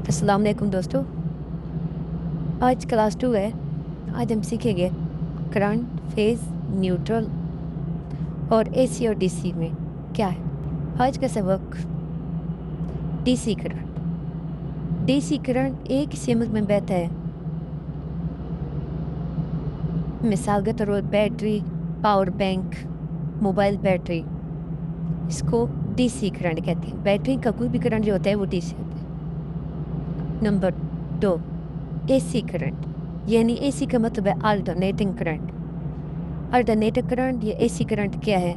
अस्सलाम वालेकुम दोस्तों। आज क्लास 2 है। आज हम सीखेंगे करंट, फेज़, न्यूट्रल और एसी और डीसी में क्या है। आज का सबक डीसी करंट। डीसी करंट एक ही सिमत में बहता है। मिसाल के तौर पर battery, power bank, mobile battery, इसको डीसी करंट कहते हैं। बैटरी का कोई भी करंट जो होता है वो डीसी होता है। नंबर 2, एसी करंट, यानी एसी का मतलब है अल्टरनेटिंग करंट। अल्टरनेटिंग करंट या एसी करंट क्या है?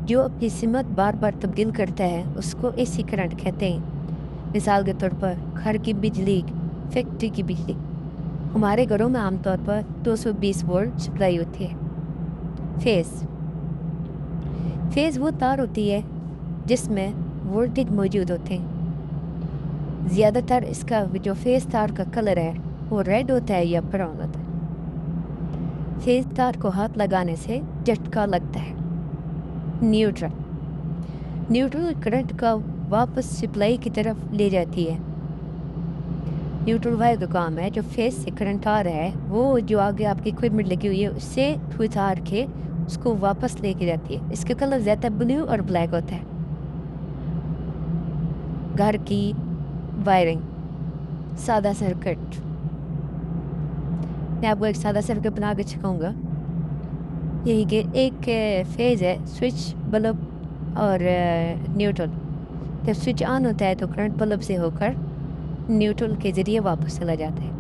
जो अपनी सिमत बार बार तब्दील करता है उसको एसी करंट कहते हैं। मिसाल के तौर पर घर की बिजली, फैक्ट्री की बिजली। हमारे घरों में आमतौर पर 220 वोल्ट सप्लाई होती है। फेज़ वो तार होती है जिसमें वोल्टेज मौजूद होते हैं। ज़्यादातर इसका जो फेज़ तार का कलर है वो रेड होता है या ब्राउन होता है। फेज़ तार को हाथ लगाने से झटका लगता है। न्यूट्रल करंट का वापस सप्लाई की तरफ ले जाती है। न्यूट्रल वायर का काम है जो फेस से करंट आ रहा है वो जो आगे आपकी इक्विपमेंट लगी हुई है उससे उतार के उसको वापस लेके जाती है। इसका कलर ज़्यादा ब्लू और ब्लैक होता है। घर की वायरिंग, सादा सर्किट। मैं आपको एक सादा सर्किट बना के सिखाऊंगा। यही कि एक फेज़ है, स्विच, बल्ब और न्यूट्रल। जब स्विच ऑन होता है तो करंट बल्ब से होकर न्यूट्रल के ज़रिए वापस चला जाता है।